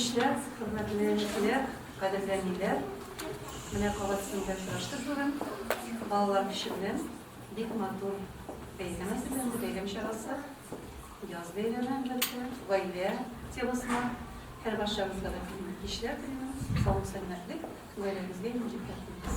kişiler, hürmetliler, kaderlenliler. Mene kavatsında şuraştık bugün. Bağlar pişirilen bir matur beylemesi benim beylem şarası. Yaz beylenen belki, vaylıya tebasına her başlarımızda da kişiler biliyoruz. Sağlık sevinetlik, vaylarımızda müzik yapıyoruz.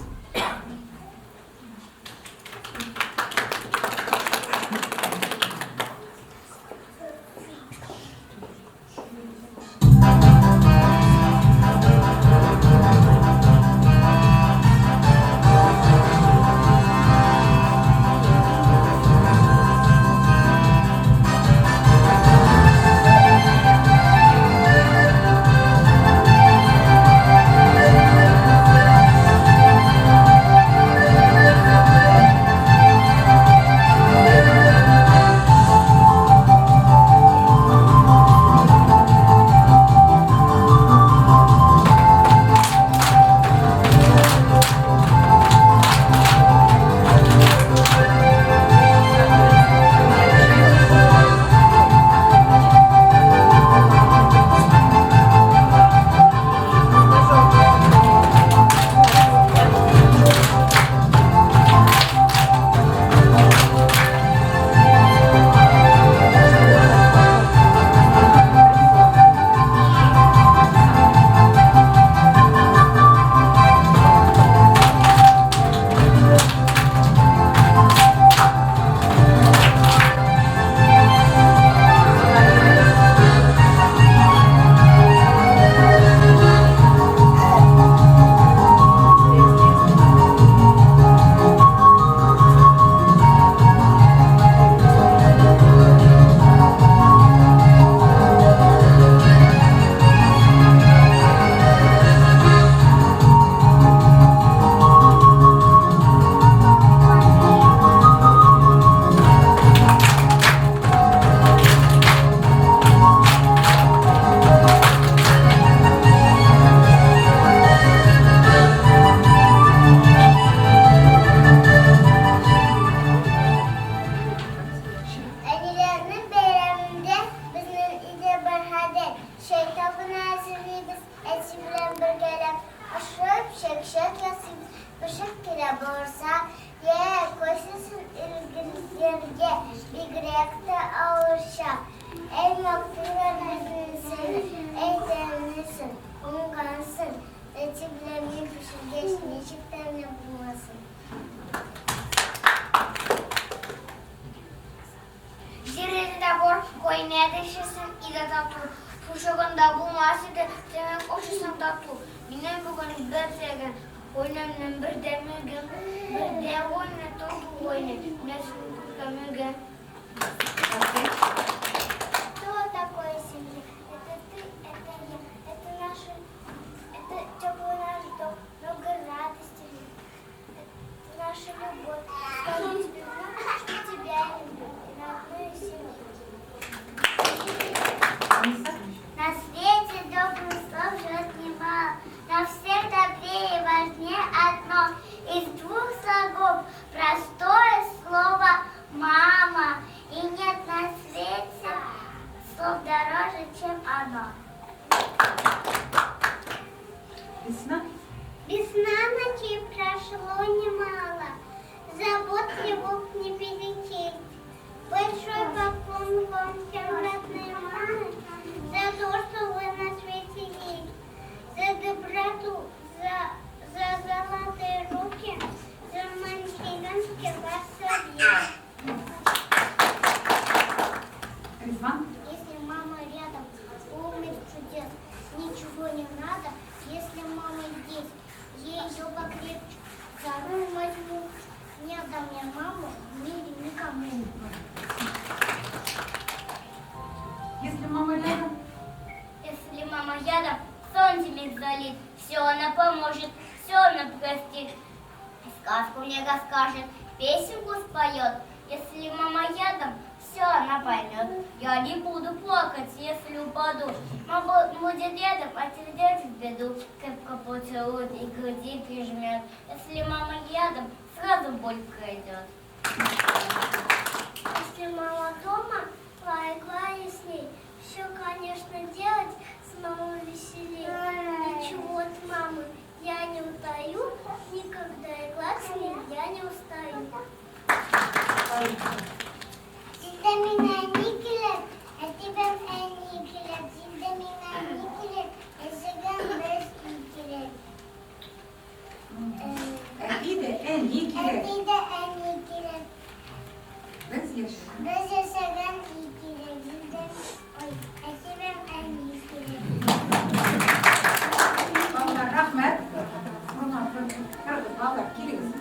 Если мама дома, лай с ней. Все, конечно, делать, с мамой веселее. Sizdemin en iyi kilit, etibim en iyi kilit. Sizdemin en iyi kilit, eşeğim beş iyi kilit. Eti de en iyi kilit. Eti de en iyi kilit. Biz yaşayalım. Beş eşeğim iyi kilit. Etibim en iyi kilit. Allah rahmet. Allah gidiyoruz.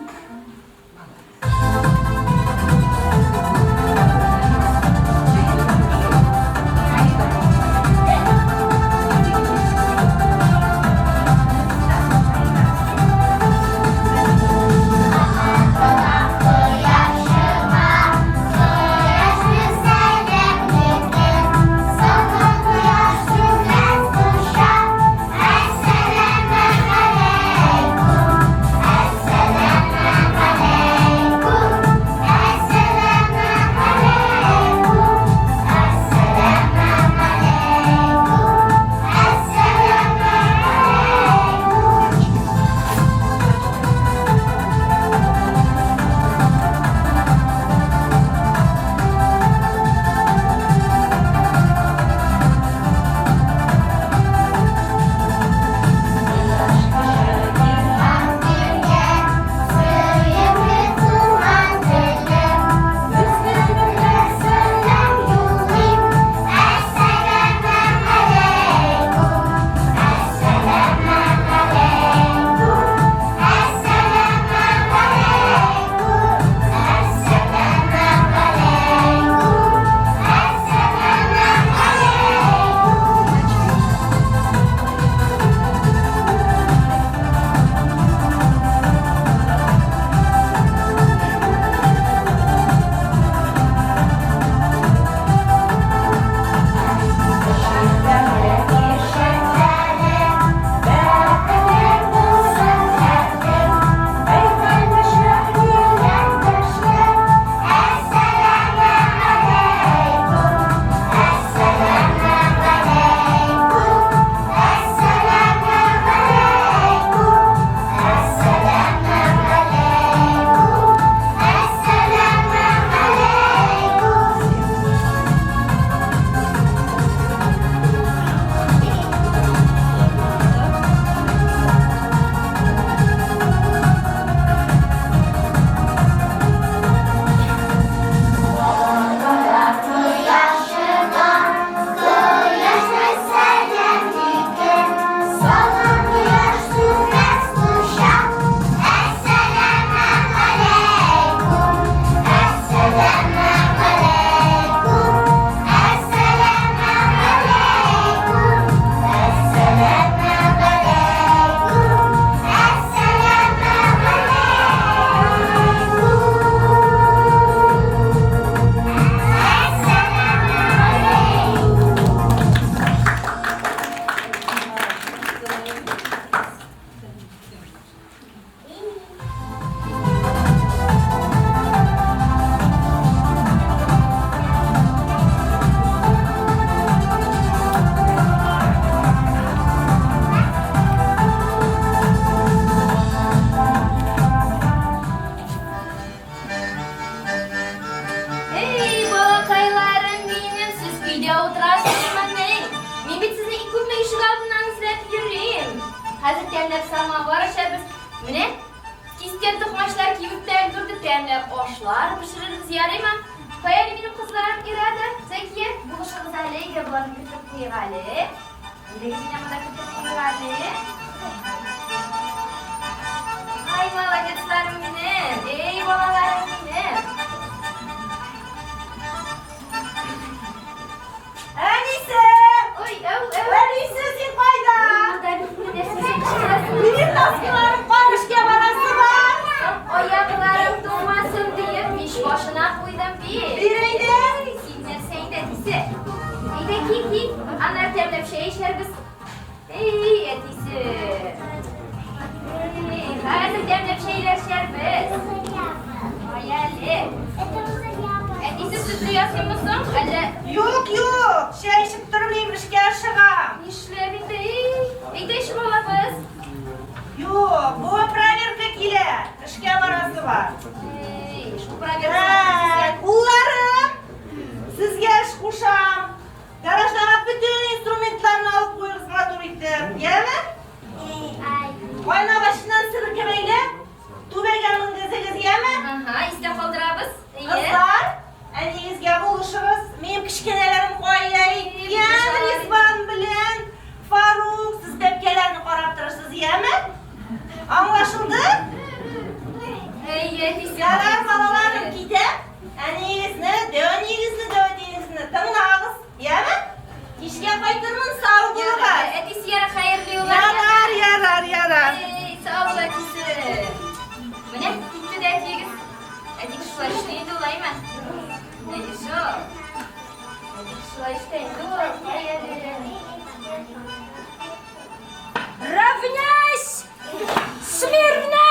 Hazır demler sama var biz. Mine kisken toqmashlar kiyib durdu demler oshlar pishirib yarayma. Qo'yali benim qizlarim irada. Zakiya bu qizlarga bor kitib qo'ygali. Lekinamada kitib qo'ygali. Ay молодецlarim benim. Ey bolalarim benim. Anise! Oy, Anise sen qayda? Benim askılarım barışga barası var. Oyaklarim durmasın diye iş başına koydum bir. Bireydi. Kimler sen de disi. İyi ki anlar temlep şey işler biz. İyi etisi. Hadi temlep şeyler işler biz. Hayali. Oyna başından sırıkemeyle. Tubeganın gezegezi yeme. Aha, iste kaldırabız. İyi. Kızlar, eniyizge buluşuruz. Benim kişkenelerim koyayım. Yani Rizvan bilen Faruk, siz tepkelerini qaraptırırsınız yeme. Anlaşıldı? İyi, Yalar balalarım gide. Eniyizni, dövdüğünüzni. Tımın ağız. Yeme. İşge qaytırmın sağlıklığa. Etisi yara hayırlı yollar. Yarar. Sağ ol etisi. Bu ne? Gitti de etiyiz. Etik şular işleydi olayım ben. Ne şu? Etik şular işleydi olayım. Равняйсь! Смирно!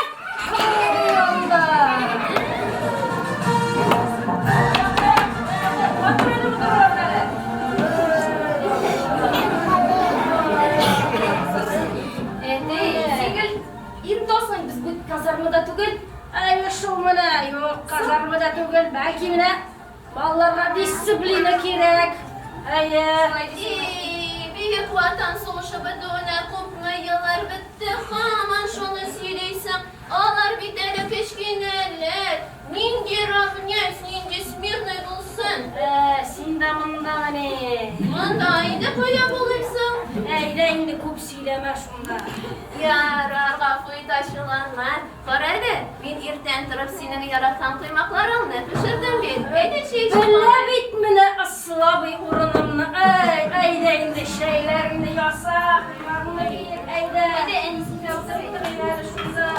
Biz bu kazarmada tugul. Ay şu mene yok kazarmada tugul belki mene ballarga disiplina kerak. Ay Büyük vatan soğuşa bedone kopmayalar bitti. Haman şunu söyleysen ağlar bir tane peşkineler. Ninge ravnyas, ninge smirne bulsun. sen de mında mene. Manda ayda koya bulursun. Ayda indi kup söyleme şunda. Yararga kuy taşılanlar. Karaydı, ben irten tırıp senin yaratan kıymaklarını pişirdim ben. Öyle şey Bella bitmene asla bir urunumna. Ayda indi şeylerini yasa. Kıymarını bir ayda. Hadi en iyisi kalsın. Şunda.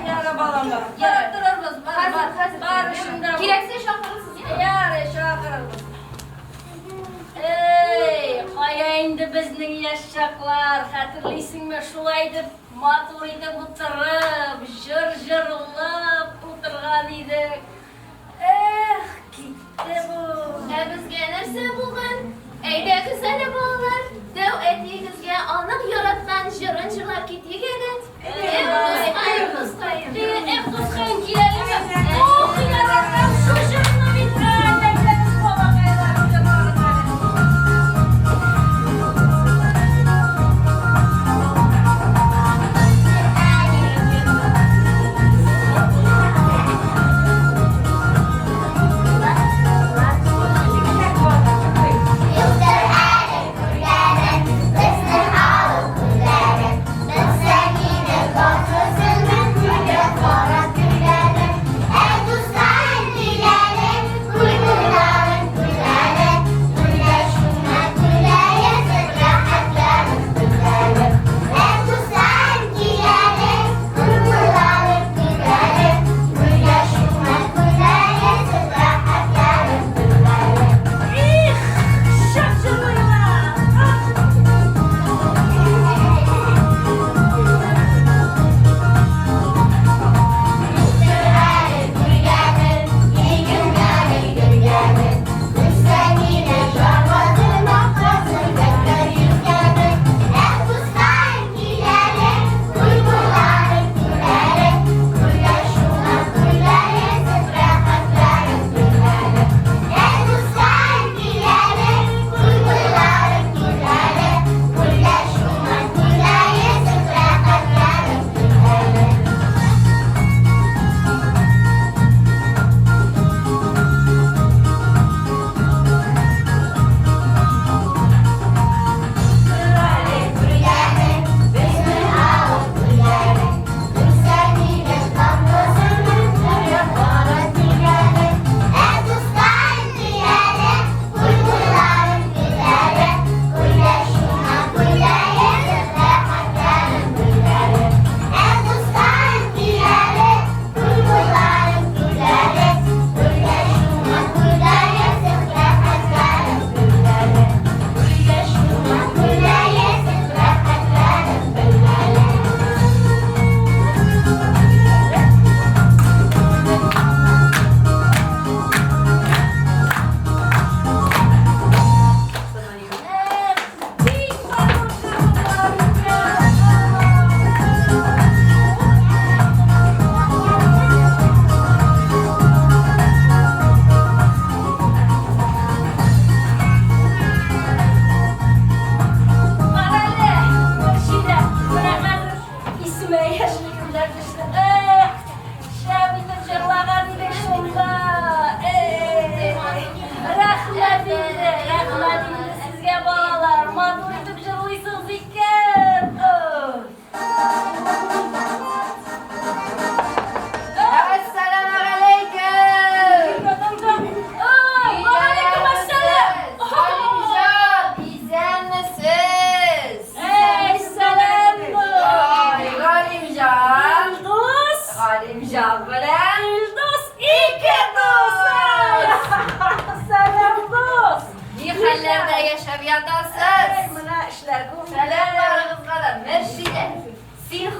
Yara balamda. Yaratırırız. Var şunda. Gerekse şapırırsız ya. Yara şakırız. Ey, kaya indi bizning yaşaklar. Hatırlıysanmı şulaydı maturida butirib, jır-jırlab o'tirgan edik. Ketdi bu. Bizga narsa bo'lgan? Ayda kuzani bog'lar. Dev etigizga aniq yaratgan shirinchilar ketyik edi. Do'stqayn kelaylik. Oh, yaratgan shu shirni bitiramiz bolaqaylar. Yıldır hadi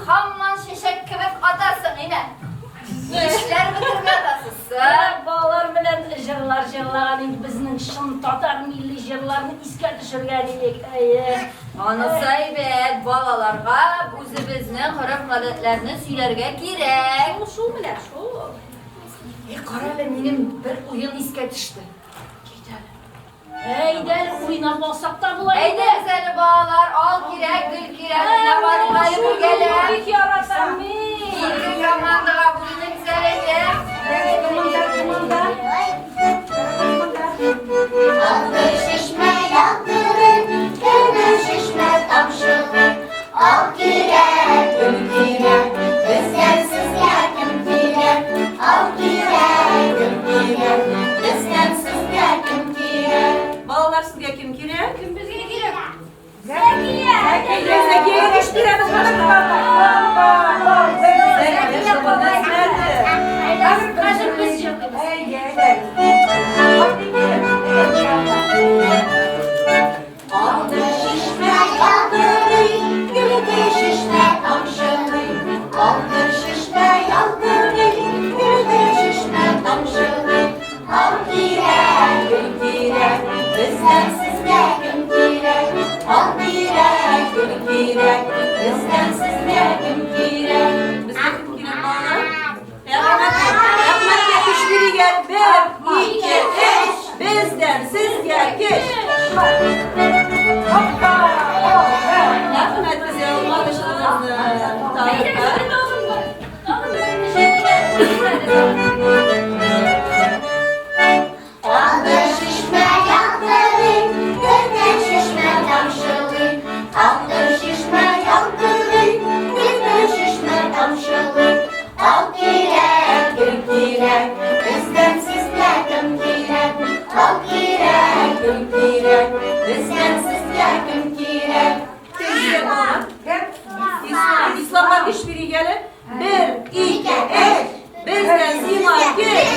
hamman şeşek kebek atarsın yine. İşler bitirme atasısın. Bağlar bilen jırlar jırlaganing bizning şın tatar milli jırlarni isке düşürgeniyek. Anısay be, balalarga o'zimizning urf-odatlarini suylarga kerak. Şu bilen şu. Qarala, mening bir o'yin esga tushdi. Eyder oynab olsak da bular. Ayda güzel balalar, al kerak, gül kerak, navaring hali bo'lganlar. İki yaratam mi? İlgi komandaga buni güzel ekan. Aldır şişme yaldırın, gönül şişme tamşılır. Al girer, gül girer, bizden sizge kim girer. Al girer, gül girer, bizden sizge kim girer. Balalar sizge kim kerak? Kim bizge kerak? Zekiye geçtiremiz Hazır biz jırlıyız. Aldır şişme yaldırın, gülü şişme tamşılır. Aldır şişme yaldırın, gülü şişme tamşılır. Al girer, gül girer, bizden sizge kim girer. Al girer, gül girer, bizden sizge kim girer. Bizge kim kerak balalar? Rahmat yetişbiri gel. 1, 2, 3. Bizden sizge keş. Rahmet bize olmalışınızı. Aldır şişme yaldırın, gülü şişme tamşılır. Aldır şişme yaldırın, gülü şişme tamşılır. Al girer, gül girer, bizden sizge kim girer. Al girer, gül girer, bizden sizge kim girer. Tezgah balalar. İslam'dan hiçbiri gelir. 1, 2, 3. Bizden Simay keş.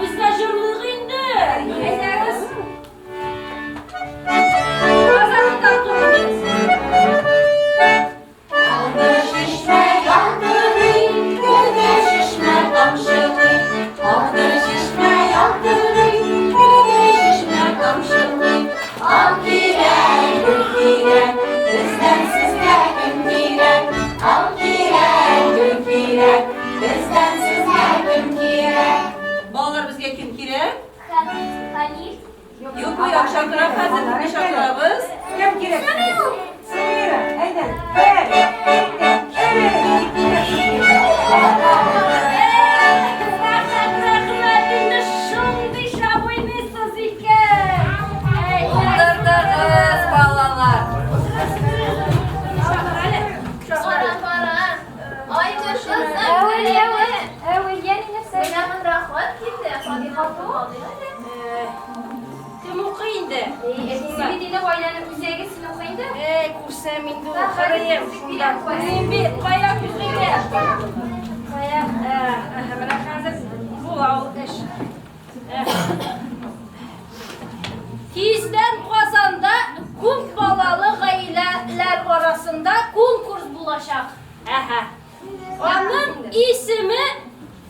Bizde jırlık indi. Ederiz. Aldır şişme yaldırın, gülü şişme tamşılır. Aldır şişme yaldırın, gülü şişme tamşılır. Al girer, gül girer, bizden sizge kim girer. Al girer, gül girer, bizden sizge kim girer. Balalar bizge kim kerak? Halil. Yok bu yakşaklar hazır bir şaklarımız. Kim gerek? Sığır. Aynen. Kaldırdınız balalar. Baran. Ay kızım. Benim rahmat gitti. Hadi kalkın. Kim okuydu? Simidini oynanıp üzerine sinir koydu. Kursam indi okurayım şundan. Bizim bir bayağı güzel. Bayağı, hemen hazır bu al iş. Tizden Kazan'da kum balalı aileler arasında konkurs bulaşak. Onun ismi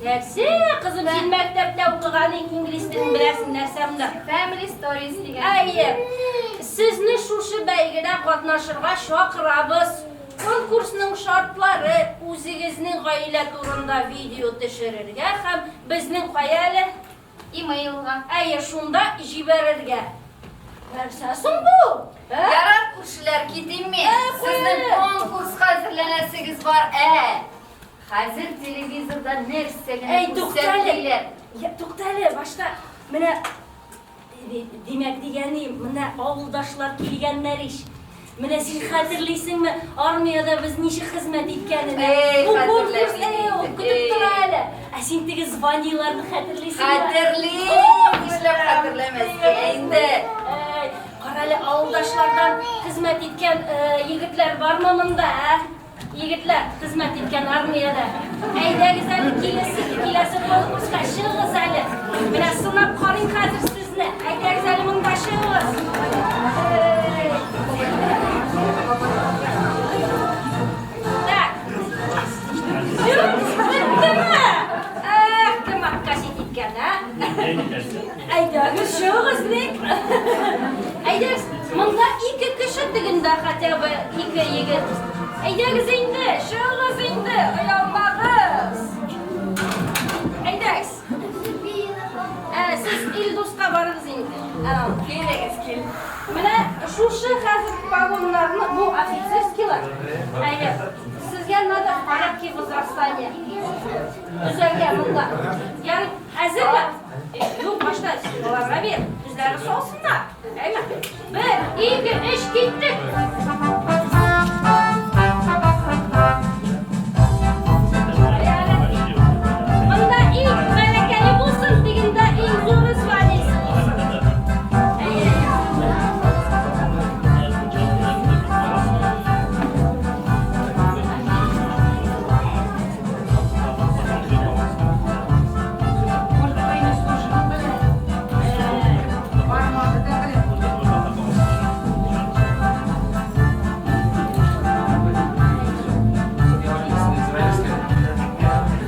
Dersi kızım sen mektepte okuğanın İngiliz dilini bilesin dersemde. Family Stories degan. Hayır. Sizni şuşu beygide katnaşırga şakırabız. Konkursның şartları o'zingizning oila turida video düşürürge ham bizning qo'yali Emailga. aya shunda jiberarga. Narsasin bu? Yarar kurslar ketingmi? Sizning konkurs hazırlanasiz var. Hazır televizorda nersega Ey to'xtali. Ya to'xtali, boshqa mana demak deganim, mana avuldoshlar kelganlar ish. Mana sen xatirlaysingmi? Armiyada biz necha xizmat etganini. Bu konkurs kutib turadi. Sen tegi zvonilarni xatirlaysingmi? Xatirli. İşlab xatirlamasga endi. Qarali avuldoshlardan xizmat etgan yigitlar bormi bunda? Yigitlar xizmat etgan armiyada. Aydagizali kelasi konkursga shiğiz ali. Mana sinab qoring hozir sizni. Aydagizali munda shiğiz. Aytagız şoğuzlik. Aytagız, mında iki kişi diginde hatta iki yigit. Aytagız indi, şoğuz indi, ayağımağız. Aytagız. Siz İldos'ta varınız indi. Geliriz ki. Mene şu hazır vagonlarını bu офицерскийлар. Aynen. Sizge надо порядки возрастания. Düzelgen bunda. Yani hazır mı? Yok başta olanlara bir. Düzleri soğusunlar. Aynen. Bir, iki, üç, gittik. Bunda ilk melekeli bulsun, diginde ilk zoru svalisi bulsun.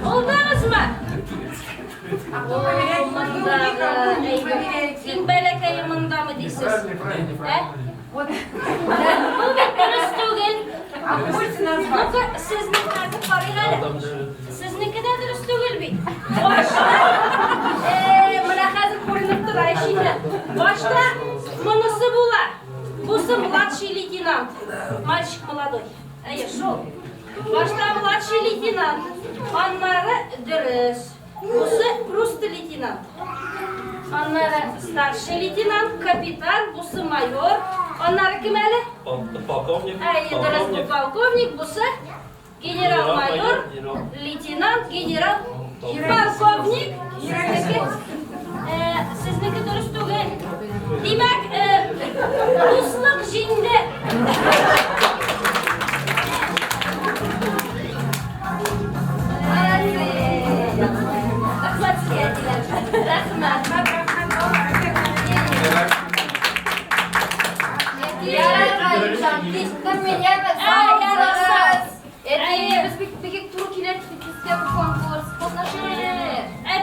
Oldunuz mu? İlk belekayı mında mı değilsiz? Bu bekliyoruz tügün. Nuka sizin artık parayla. Sizninkinedir üstügül bir. Başta, mülakazı korunup duray şimdi. Başta mınısı bular. Buсы младший лейтенант. Мальчик молодой. Шел. Başta младший лейтенант. Onları dürüs. Buсы просто лейтенант. Onları старший лейтенант, капитан, buсы майор. Onları kim eli? Полковник. Dürüs bu полковник, buсы генерал-майор, лейтенант, генерал, полковник. Sizniki dürüst değil. Demek Ruslık şimdi.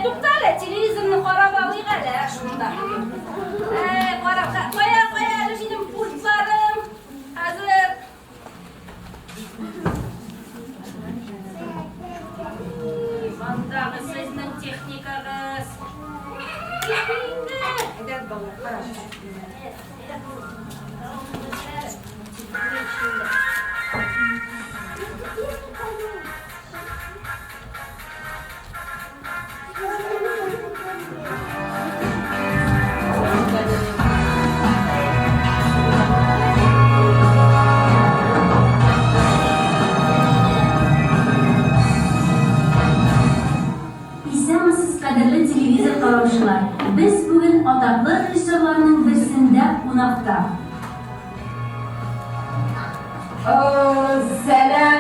Туктале, телевизорны карап алыйк әле шунда. Карап, кая әле минем пультларым. Хәзер. Мандагы сезнең техникагыз. İstemsiz kaderli televizyon karşılar. Biz bugün adaklı rejisörlerinin birisinde konakta. Selam.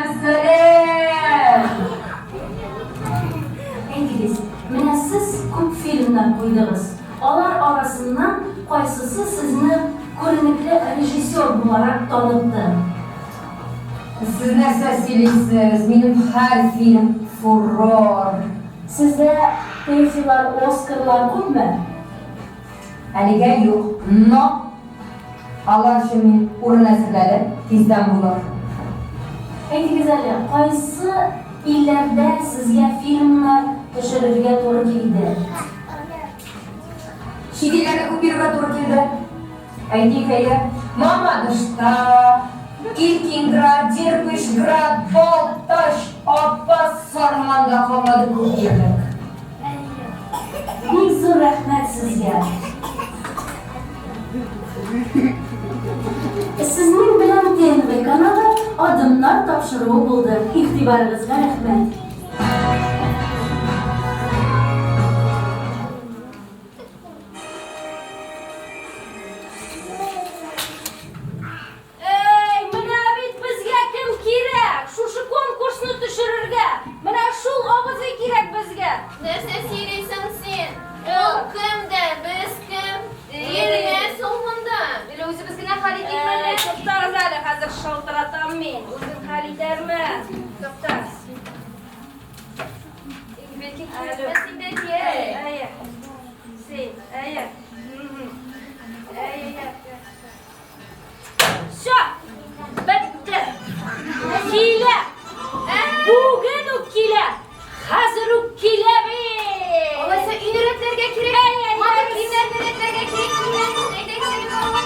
İngiliz, mene siz ko'p filmler koydunuz. Onlar arasından qaysisi sizni ko'rinikli rejissyor olarak tanıttı? Siz nersa söyleysiz? Benim her film furor. Sizde Tevfiler, Oscar'lar ko'pmi? Haliga yo'q. No. Allah şumin urinasizlari tezdan bulur. Aytыңыз әле, qaysi illarda sizga filmlar tushirishga to'g'ri keldi? Şidilerle kupirga to'g'ri keldi. Ayting aya, Mamadishta, Ilkingrad, Derpishgrad, Boltosh, Abbas Sarmanda qolmadi ko'p yerda. Eng zo'r rahmat sizga. Sizning bilan TNV kanali odamlar topshirig'i bo'ldi. E'tiboringizga rahmat. Mana bit bizga kim kerak? Shu konkursni tushirishga. Mana shu ovozi kerak bizga. Нәрсә сөйләйсең син? Ул кемдә? Без кем? Yerine soğumunda. Böyle özümüz gene hal ettik. To'xtag'iz hali, hozir shaltiratam men. O'zim hal etarman. To'xtang. Aya. Şu. Bitti. Kile. Bugün o kile. Hazır o kile be. Olaysa üniretlerge kirek. Mada kimler üniretlerge kirek. Kimler edekleri var.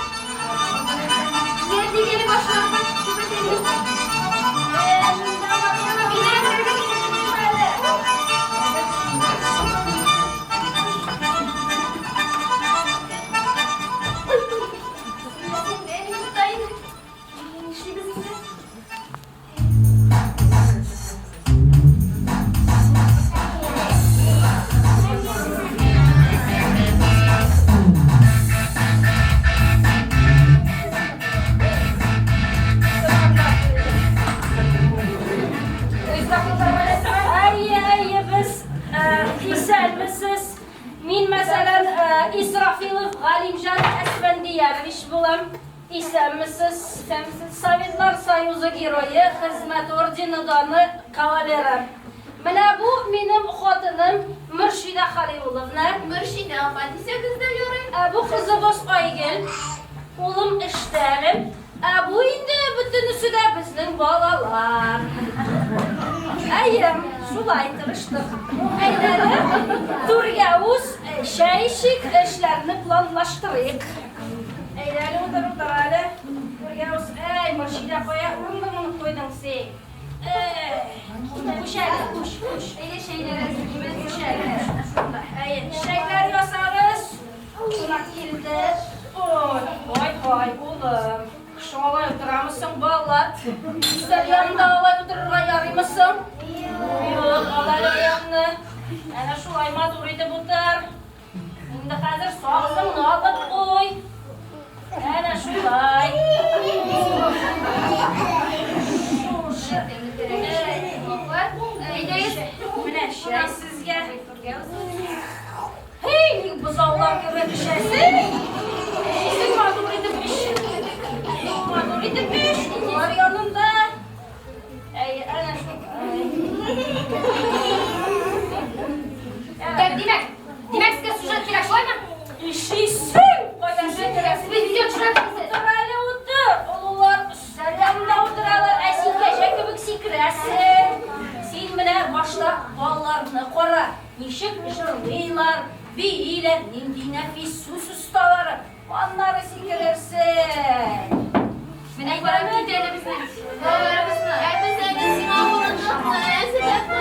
Yerdi geli başlarına. Küpeteli. Üniretlerge kirek. Ay biz keselmisiz. Min mesela İsrafilov Galimjan Esfendiyev iş bulam. İslamsız, Sovetlar Soyuzu Giroyu Hizmet Ordenidanı kavalerem. Mana bu benim xotinim Mürşide Halilovna. Mürşide Afadisi kızda yoray. Bu kızımız Aygül. Oğlum işlerim. Bu indi bütünüsü de bizning balalar. Ayım, şulay tırıştık. Ayları Turgavuz şeyşik işlerini planlaştırıyık. Ayları otur hali. Turgavuz, Mürşide koya, onu koydun sen. Kuş eli, kuş. Öyle şeylere zikmet Şöyle, şeyler yasarız. Kulak kildir. Vay oğlum. Şalay oturamısın ballar. Sen yanında alay otururla yarıymışsın. Yok, alay yanını. Ana şulay maduriydi budur. Şimdi hazır sağlısın, alıp koy. Ana şulay. Mine şey sizge. Hey, bu zavlar gibi bir şeysin. Sizin mağduriydi piş. Mağduriydi piş. Var yanında. Ey, ana Demek size sujet kirek koyma. İşisin. Video çıraksınız. Oturale otur. Ulular selamda oturalar. Esin gece kübük sikresin. Sen mine başla ballarını kora. Nişik jırlıylar. Biyiler nindi nefis sus ustaları. Onları sikirersin. Mine para gidelim bizim. Bağlarımızla. Hepimize de sinema olacak. Sebep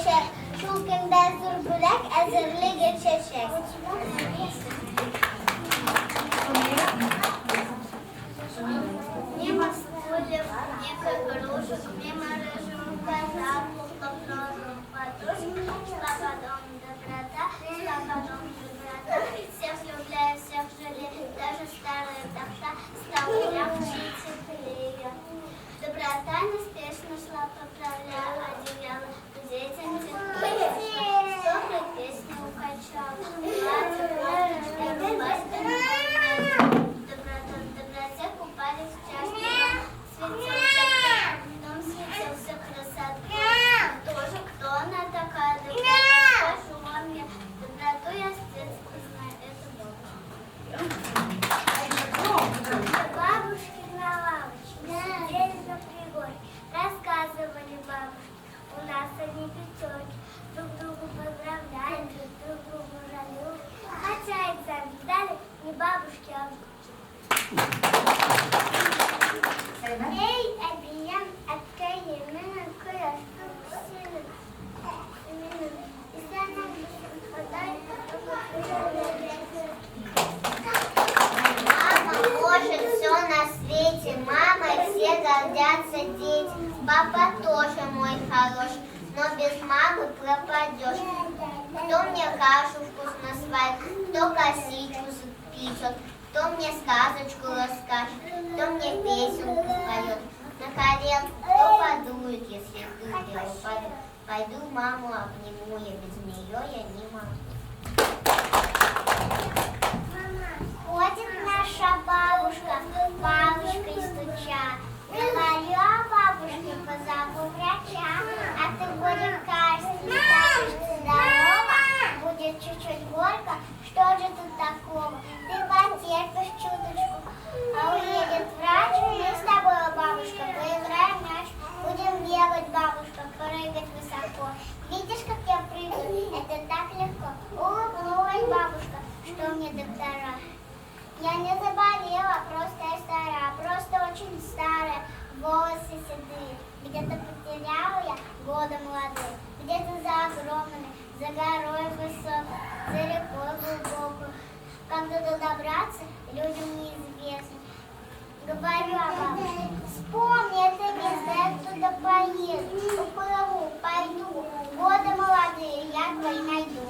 eşek. Şul kunda zur bulak, azırlı geçeşek. Не маскулев, не кокорушек, не мороженых козак, полтофрожных подружек, шла потом доброта, всех любляю, всех жалею, даже старая тоска стала легче и теплее. Доброта неспешно шла, поправляя одеяло, детям теплее, чтобы песню укачала, платье, платье, доброте купались в чашке, потом светился красота. Тоже кто она такая, доброта, скажу вам мне, доброту я с детства знаю, это бабушка. Бабушки на лавочке, сидели на пригорке, рассказывали бабушки, у нас они пятерки, друг другу поздравляем, друг другу жалюют, хотя экзамен дали не бабушки, а Ey abiyem akkayı menen koyarsın senin. İstersen kadar Мама может все на свете, мамой все гордятся дети. Папа тоже мой хороший, но без мамы пропадешь. Кто мне кашу вкусно сварит, кто косичку запечет, кто мне сказочку расскажет, кто мне песенку поет. На колен кто подует, если дубел упадет. Пойду маму обниму, я без нее я не могу. Ходит наша бабушка, бабушкой стуча. Говорю о бабушке, позову врача. А ты будешь кажется, здорова, будет чуть-чуть горько. Что же тут такого? Ты потерпишь чуточку. А уедет врач, мы с тобой, бабушка, поиграем в мяч. Будем бегать, бабушка, прыгать высоко. Видишь, как я прыгаю? Это так легко. Улыбнулась бабушка, что мне доктора. Я не заболела, просто я старая, просто очень старая, волосы седые. Где-то потеряла я годы молодые, где-то за огромными, за горой высокой, за рекой глубокой. Как туда добраться, людям неизвестно. Говорю о бабушке, вспомни это место, я туда поеду, уплыву, пойду, годы молодые, я твои найду.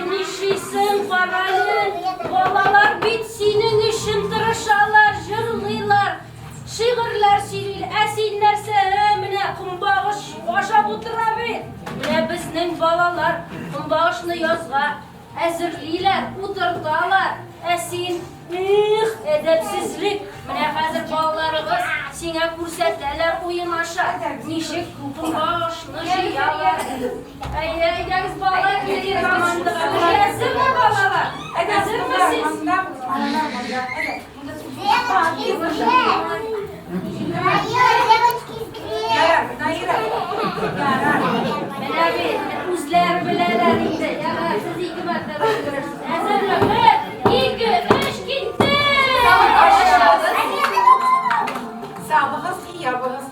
Nişisin parayın, balalar bit senin için tırışarlar, jırlıylar, şiirler şiiril, esinler sevimine, kumbağış başa butırabil. Mine bizning balalar kumbağışını yazga, ezirliler, uturdalar, esin, edepsizlik. Mine hazır balalarımız sine kursetteler oyun aşağı, nişik kumbağışını jiyalar. Eydeniz balalar gelir amandığa. Hazır mı balalar? Hazır mısınız? Девочки, Mene bir, uzlar bileler indi. Yaga siz iki bakta görürsünüz. Hazır mı? Bir, iki, üç, gitti. Sağlığınız iyi yapınız.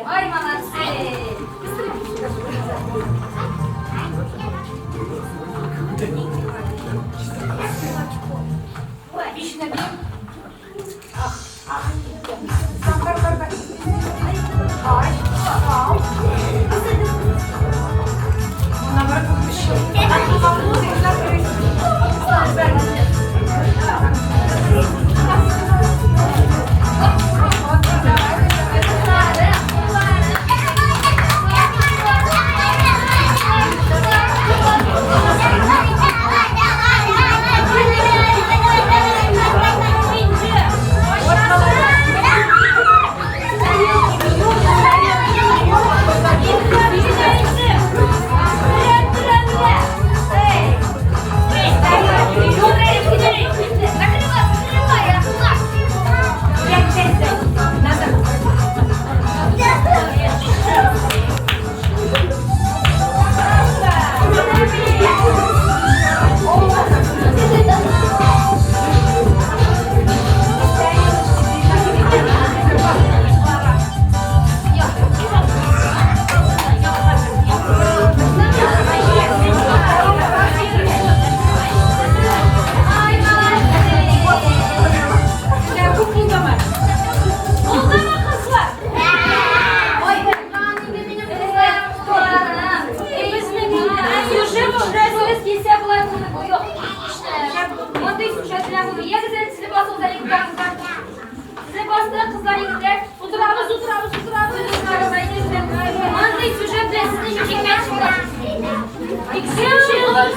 Ay manası.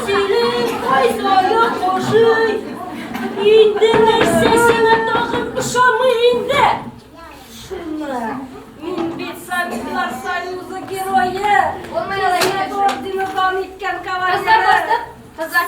Selim, Ayza'ya koşuy. İndiler sesine takıp uşamı indi. Şuna, min bir sabitler sayımızı giroyu. Olmayın Allah Hizmet ordini dan itken Kızlar kavalları. bastım. Kızlar.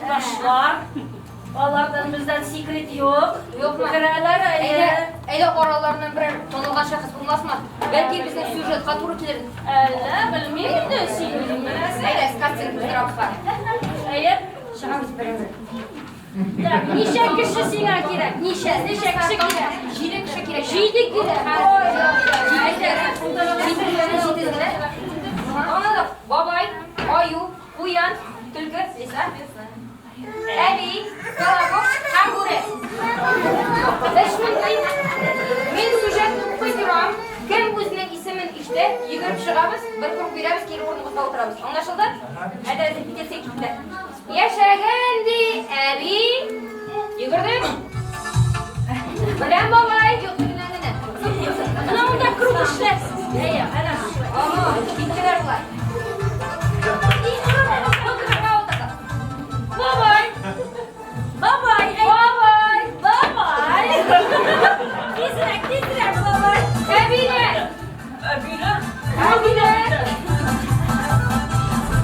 Taşlar. Onlardan bizden secret yok. Yok mu? Kıralar öyle. Eyle oralarından bir tanılgan şahıs bulmasma. Belki bizim süjet katuru kilir. Öyle bilmeyeyim de secret. Eyle skatsın kızdırap var. Hayır. Şahımız beraber. Так, нişe kişi sana gerek. Nişe kişi gerek. Jiri kişi kirek. Jidi gerek. Ona da babay, ayu, uyan, tülkü, sesler. Ebi, kalabok, hangure. 5 minut men süjetni okuyduram. Kim o'zining ismin işte yugurib chiqamiz, bir qurib beramiz, keyin o'rnimizga o'tiramiz. Anlaşıldı? Hadi hadi bitta bitta. Yashagandi abi. Yugurdik. Bilan babay, yo'q bilanini. Ana unda krup ishlaysiz. Ey, ana shu. Aha, bittiler ular. Babay. Babay. Babay. Babay. Tezrak babay. Abine. Abine. Abine.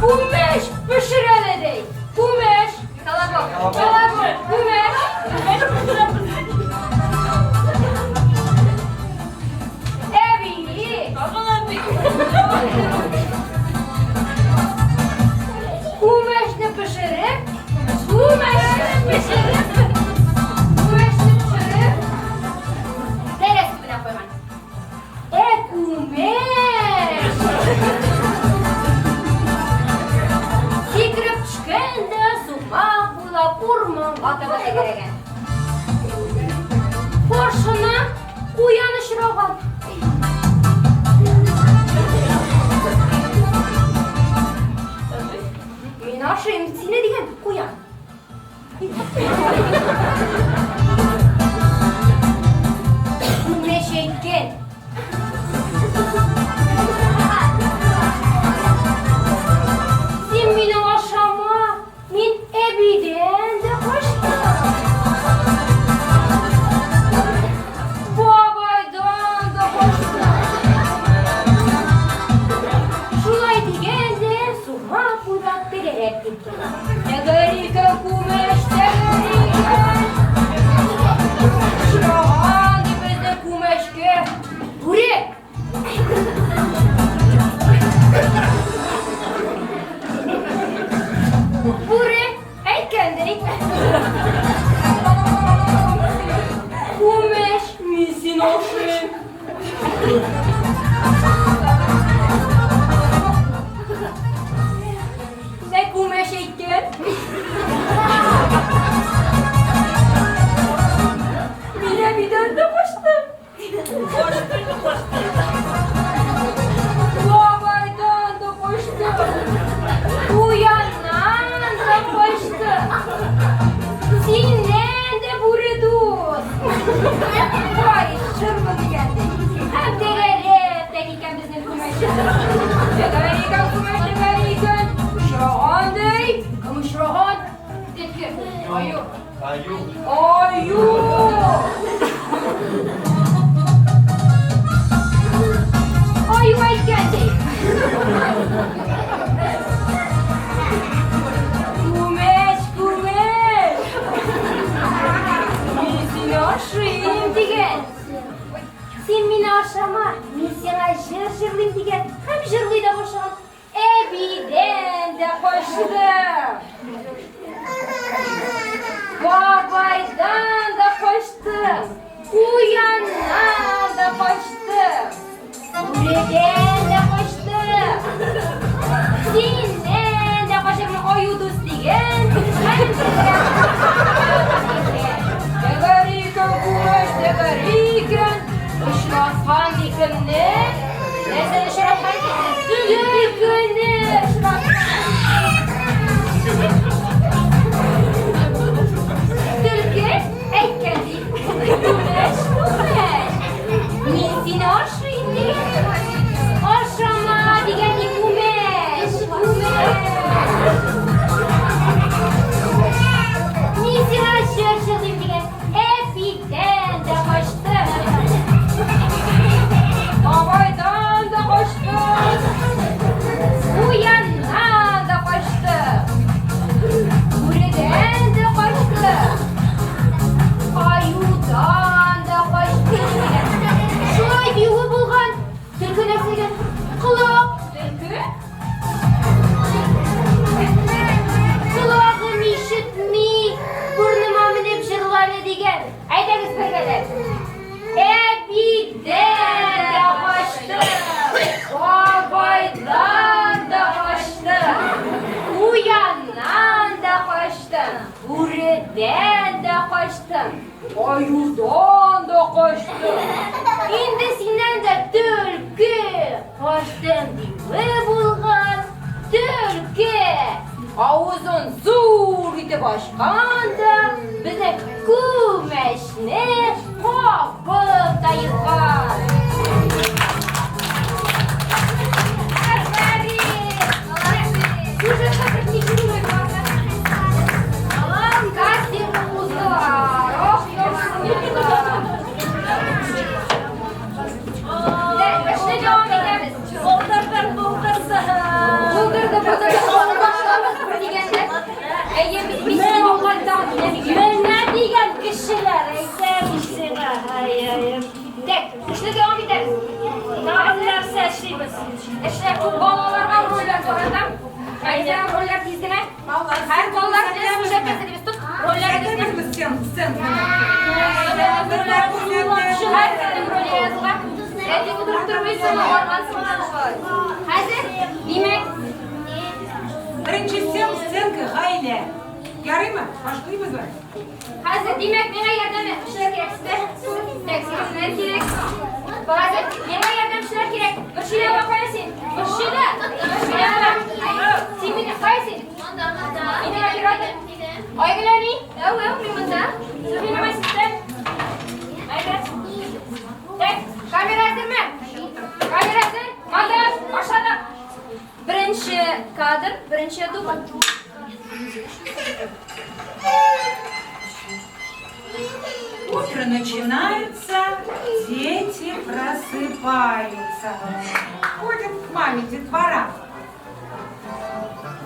Umay. pişirene dey. Kumeş. Колобок. Kolabı. Kumeş. Evi. Kumeşni pişirip. Kumeşni pişirip. Neresi buna koyman? Kumeş. Sikrip çıkanda sumak bulap urmanğa Ota bata gereken. Boşuna uyanışırağın. Мен ашайым сені деген қоян. Мешеккен. Сен менің ашама, мен әбейден де қаштым. Бабайдан да қаштым. Шулай дегенде суға қуйрак беререк кеткен. Тәгәрика күмеш, тәгәрика. Шыраған деп бізді күмешке бүрек. Бүрек әйткендей. Күмеш, мен сені ашайым. Ne kumeş ettin? Bilemiden de koştum. Babaydan da koştum. Uyandan da koştum. Sinden de buridus. Vay şırmızı geldi. Hem de gelip dakika bizim kumeşimiz. Dakika kumeş dakika. Şurahan dey. Ama şurahan. Dedi. Ayu. Ayu. Ayu aytgandi. Kumesh, kumesh. Men seni ashayim degan. Sen meni ashama, men sana jir jirlayim degan. Ham jirlay da boshlagan. Ebiden de koştum. Babaydan da koştum. Uyandan da koştum. Bureden de koştum. Senden de koşarım oyuduz diyen. Tegarika kumaş tegarika. Işlaskan dikimni. Neyse ışlaskan dikimni. Türkiye ekkendi. Kumeş, kumeş. Men seni aşayım degan. Aşama degani kumeş, kumeş. Men seni aşırşılayım degan. Epiden de koştum. Babaydan da koştum. Uyandan da koştum. Bureden de koştum. Ayudan da koştum. Şulay diyor bulgan. Türkü nesine kulak. Türkü? Kulağım işitmi. Burnuma minip jırlana degen. Aytagız birgeler. Ebiden de koştum. Babaydan da koştum. Uyandan da koştum. Bureden de koştum. Ayudan da koştum. Şimdi senden de türkü koştum diye bulgan. Türkü ağzın zur iti başkanda bize kumeşni kapıp dayıkan. Aman kasih uzar. Oh, başına devam ederiz. Buldur. Buldur. тизгене. Hayır kollar size уже бездебез тут. Rolleri düzgün. Hayır dedim rolü yazılar. Eti kudurup durmayısın orman sınavı. Hazır. Demek. Birinchi ssenka G'ayla. Yaraymi? Boshlaymiz mi? Hazır. Demek menga yordam etishlar kerak sizga. Tekstlar kerak. Hazır. Menga yordamchilar kerak. Bir shila bor qo'yasin. Bir shila. Sen meni qo'yasin. Meni kiradi. Oygilani. Yo'q, men bunda. Siz bilmaysizlar. Mayli. Tek. Kamera hazırmi? Kamera hazır. Montaj. Boshla. Birinchi kadr, birinchi dubl. Утро начинается, дети просыпаются. Ходим к маме детвора.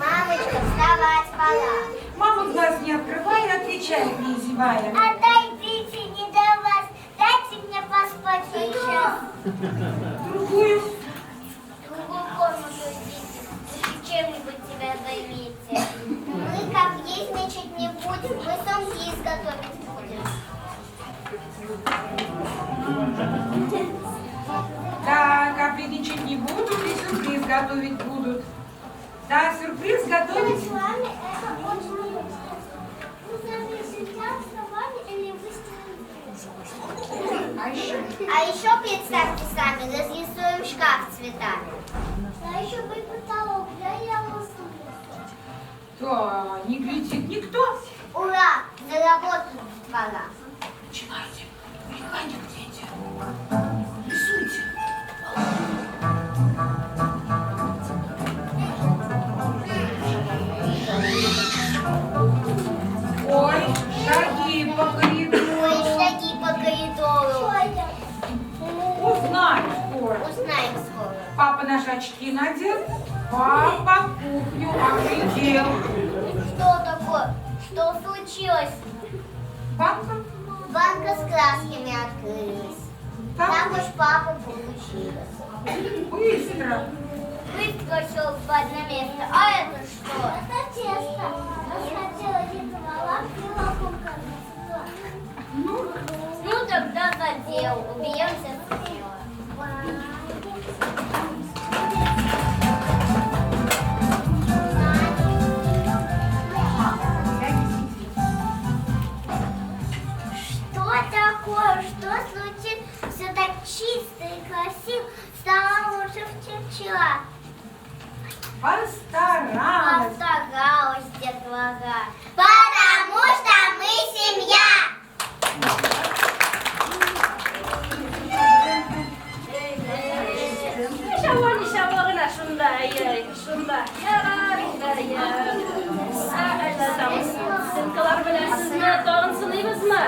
Мамочка, вставать пора. Мама глаз не открывая, отвечает, не зевая. Отойдите, не до вас. Дайте мне поспать сейчас. Другую. Другую комнату идите. Чем-нибудь себя займите. Мы как ездничать не будем. Мы сумки изготовить будем. Да, капризничать не будут и сюрприз готовить будут. Да, сюрприз готовить. С вами это очень неудобно. Вы сами сейчас с вами или вы А еще? А еще представьте сами, разрисуем шкаф цветами. А еще бы потолок, я лысую. Да, не глядит никто. Ура! Заработать пора. Начинайте. Механик, дети. Рисуйте. Ой, шаги по коридору. Ой, шаги по коридору. Узнаем скоро. Узнаем скоро. Папа наши очки надел. Папа кухню оглядел. Что такое? Что случилось? Банка? Банка с красками открылась. Так уж папа получилось. Быстро. Быстро шел в одно место. А это что? Это тесто. Я хотела рисовала, Ну тогда за дело. Убьемся смело. Что такое? Что случилось? Все так чисто и красиво. Стало лучше вчера. Постаралась. Постаралась детвора. Потому что мы семья. Şavağına şunda yarar. Sınkalar bilirsiniz mi? Doğru sınıyız mı?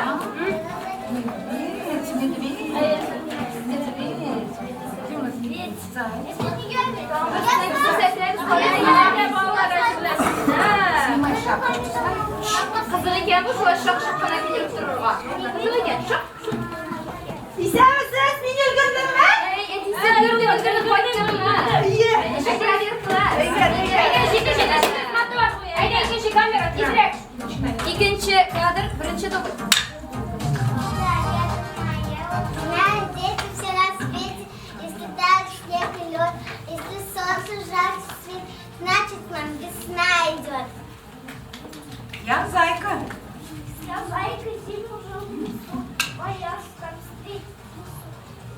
Kızıl iken bu şöyle şak şakına gidip dururlar. Kızıl iken şak. İstemezsiniz beni öldürdün mü? Sen gördün koydun mu? Teşekkür ederim kızlar. Aynen ikinci kamera tezrek. İkinci kadr, birinci dubl. Знают дети все на свете, если тает снег и лед, если солнце жарко свет, значит нам весна идет. Я зайка. Я зайка зиму жил в лесу, боялся как встретить лесу.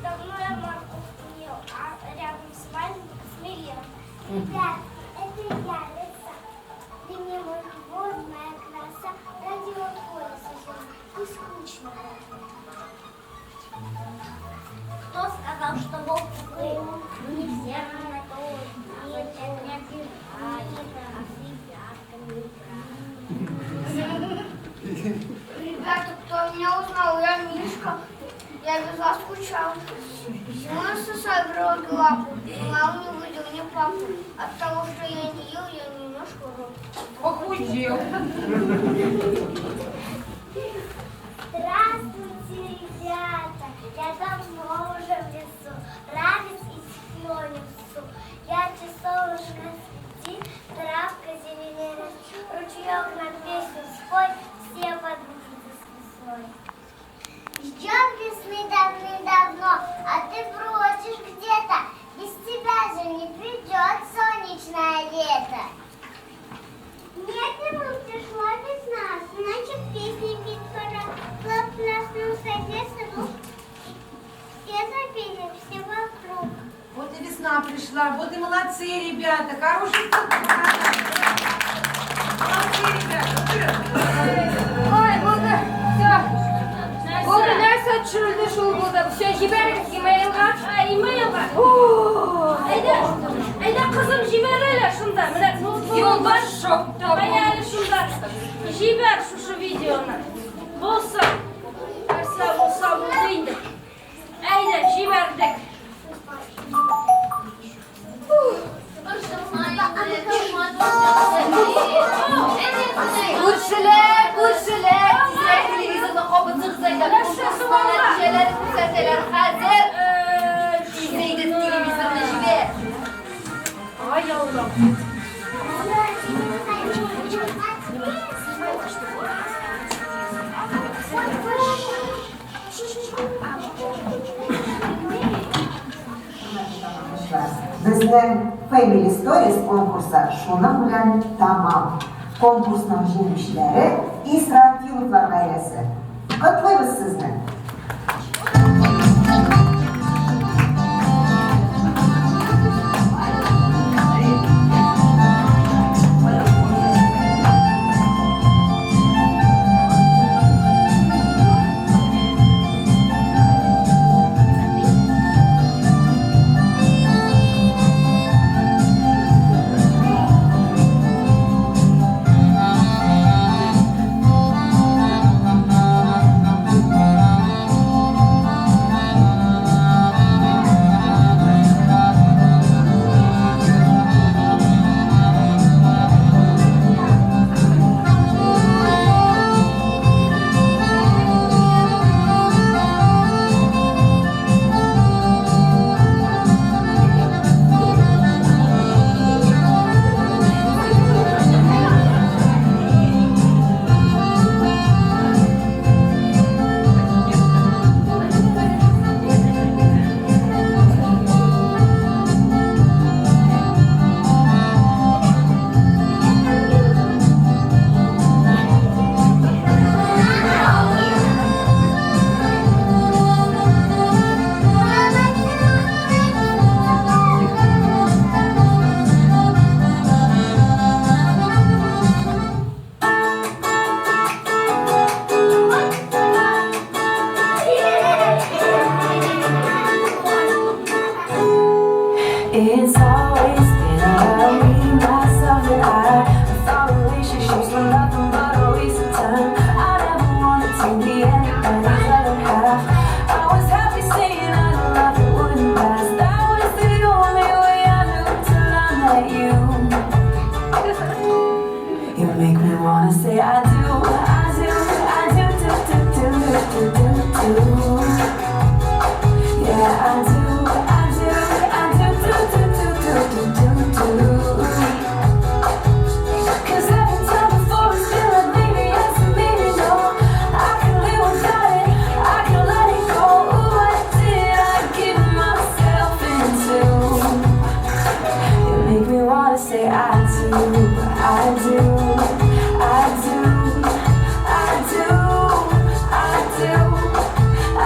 Давно я морковку ел, а рядом с вами смелел. Ребят, это я, лиса. Ты мне мой хвост, моя краса, ради поле сожжем, и скучно. Кто сказал, что волк злый? Не все на то, не обижает, а Ребята, кто меня узнал, я Мишка. Я без вас скучал. Зимой сосай в рот лапу. Мама не выйдет, не папу. От того, что я не ел, я немножко рот. Похудел. Здравствуйте, ребята! Я давно уже в лесу, радость и тепло несу. Я солнышко лети, травка зеленеет, ручеек над песню спой, все подружатся с весной. Ждем весны давным-давно, а ты бросишь где-то, без тебя же не придет солнечное лето. Нет, не пришла весна, значит песни петь пора. Проснулся лес, рук, все запели, все вокруг. Вот и весна пришла, вот и молодцы, ребята, хорошие молодцы, ребята. Ой, болды, все. Болды, нәрсе түшірілді шул болды. Все, жіберіңіз имейлға. Имейлға? Айда қызым жіберелі шында. Мына бар шоқта. Баялі шында. Жібер шушы видеоны. Болса, нәрсе болса болды енді. Айда, жібердік. Күршілер, тізер телевизорды қобын зығзайда күршілер, нәтижелер көрсетелер қазір. Тізейді телевизорды жібер. Ай Аллах. Bizning Family Stories konkursi shuni bilan tamom. Konkursning jenguvchilari Isrofilovlar oilasi. Qutlaymiz sizni. It's always been about me, myself and I thought relationships were nothing but a waste of time. I never wanted to be anybody's other half. I was happy saying I love it wouldn't last. That was the only way I knew till I met you. You make me wanna say I do, I do, I do, yeah, I do. Cause every time before it's feel like maybe yes and maybe no. I can live without it, I can let it go. Ooh, what did I get myself into? You make me wanna say I do, I do, I do, I do, I do, I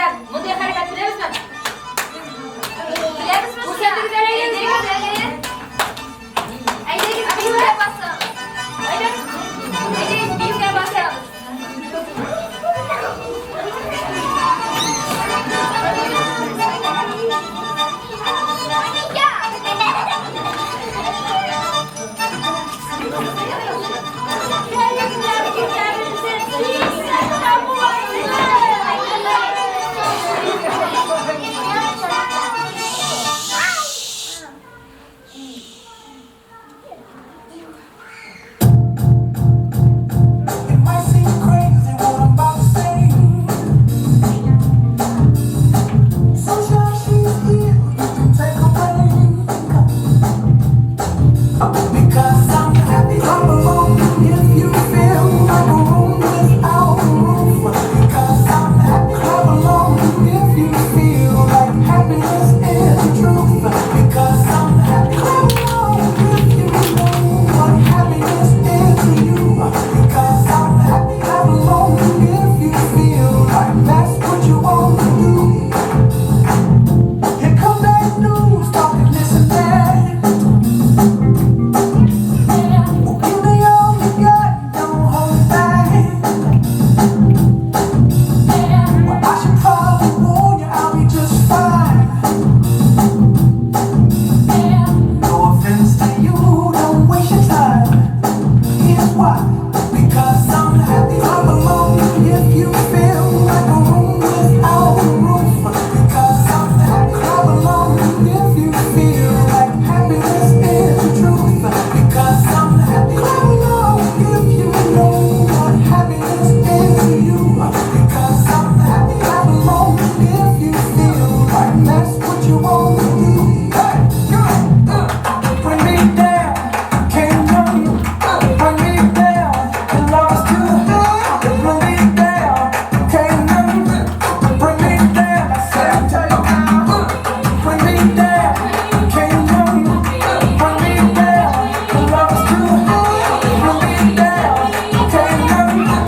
Dostlar, bunday harakat bilemizmi? Bilemizmi? Ko'rsatdigiz aylangiz. Aylangiz bilimga bosing. Aylangiz bilimga bosing. It might seem crazy what I'm about to say. Sunshine, she's here, you can take a break. Because I'm happy I'm alone. If you feel like a room without a roof. Because I'm happy I'm alone. If you feel like happiness is the truth. Because I'm happy I'm alone. If you know what happiness is to you. Because I'm happy I'm alone. If you feel like that's what you want to do. Here come that news, talking this and that. Give me all you got, don't hold it back. Well, I should probably warn you, I'll be just fine. No offense to you, don't waste your time. Here's why. Because I'm happy I'm alone. If you feel like a room without a roof. Because I'm happy I'm alone. If you feel like happiness is the truth. Because I'm happy I'm alone. If you know what happiness is to you. Because I'm happy I'm alone. If you feel like that's what you want to do. Hey, go! Bring me down, can't run you. Bring me down, and lost to hell. Bring me down, can't run you. Bring me down, I said, tell you now. Bring me down, can't run you. Bring me down, and lost to hell. Bring me down, can't run you.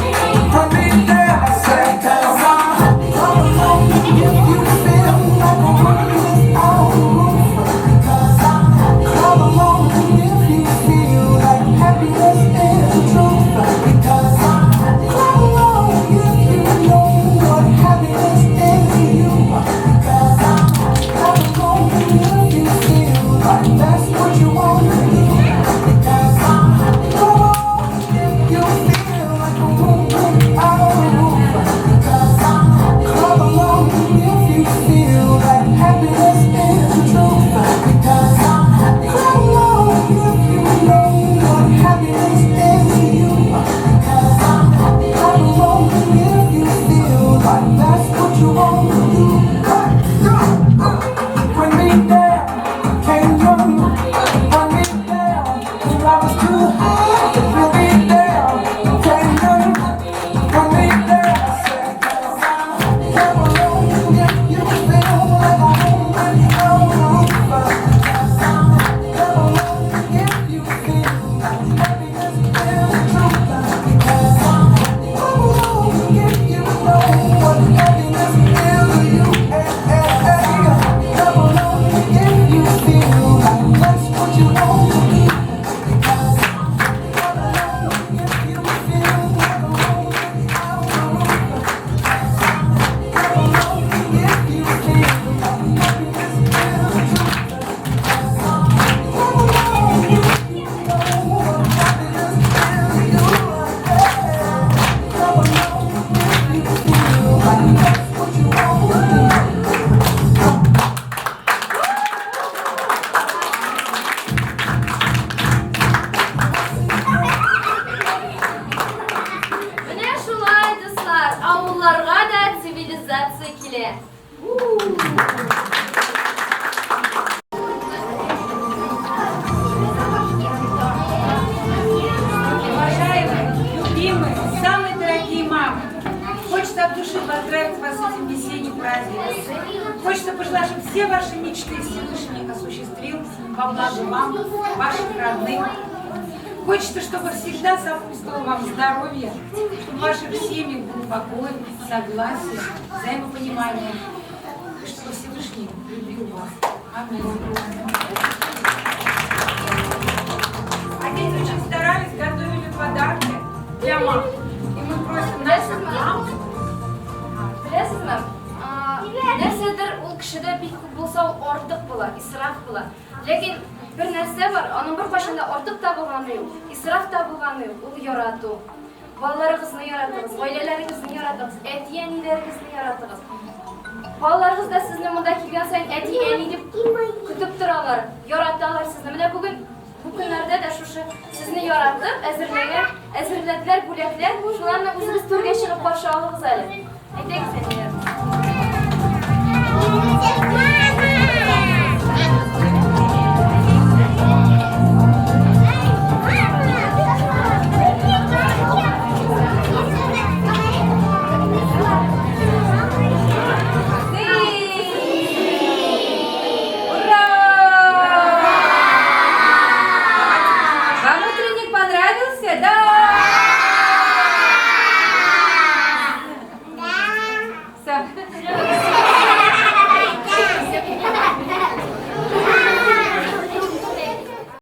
Bring me down, I said, cause I'm happy I'm alone. If you feel like a room without a roof. Because I'm happy I'm alone. If you feel like happiness is the truth. Because I'm happy I'm alone. If you know what happiness is to you. Because I'm happy I'm alone. If you feel like that's what you want to do. Because I'm happy I'm alone. If you feel like a room without a roof. Because I'm happy I'm alone. If you feel like happiness is the truth. Because I'm happy I'm alone. If you know what happiness is to you. Because I'm happy I'm alone. If you feel like that's what you want to do. Hey, go! Bring me down, can't run you. Bring me down, till I was too high. Bring me down, can't run you. Bring me down, I said, cause I'm happy I'm alone. If you feel like a home without a roof. Because I'm happy I'm alone. If you feel like happiness is the truth. Because I'm happy I'm alone. If you know what happiness is to you. I'm alone. If you feel like that's what you want to do. Because I'm happy I'm alone. If you feel like a home without a roof. Because I'm happy I'm alone. If you feel like happiness is the truth. Because I'm happy I'm alone. If you know what happiness is to you. I'm alone. If you feel like that's what you want to do. Менә шулай, дуслар, авылларга да цивилизация килә. Уважаемые, любимые, самые дорогие мамы, хочется от души поздравить вас с этим весенним праздником. Хочется пожелать, чтобы все ваши мечты Всевышний осуществил во благо вам, ваших родных. Хочется, чтобы всегда сопутствовало вам здоровье, чтобы в ваших семьях был покой, согласие, взаимопонимание, и чтобы Всевышний любил вас. Аминь. Они очень старались, готовили подарки для мам. И мы просим наших мам. Bilasizmi? Narsadir u kishida bek ko'p bo'lsa ortiq bo'ladi, isrof bo'ladi. Lekin bir narsa bor, onun bir boshida ortiq da bo'lgani yo'q, isrof da bo'lgani yo'q. U yaratdi. Bolalaringizni yaratdingiz, oilalaringizni yaratdingiz, etiyanlaringizni yaratdingiz. Bolalaringiz da sizni bunda kelgan sayin etiyani deb kutib turarlar, yaratdilar sizni. Mana bugun bu kunlarda da shu sizni yaratib, azirladilar bo'laklar. Shularni o'zingiz to'rga chiqib qarshi olasiz hali. Aytaylik seni.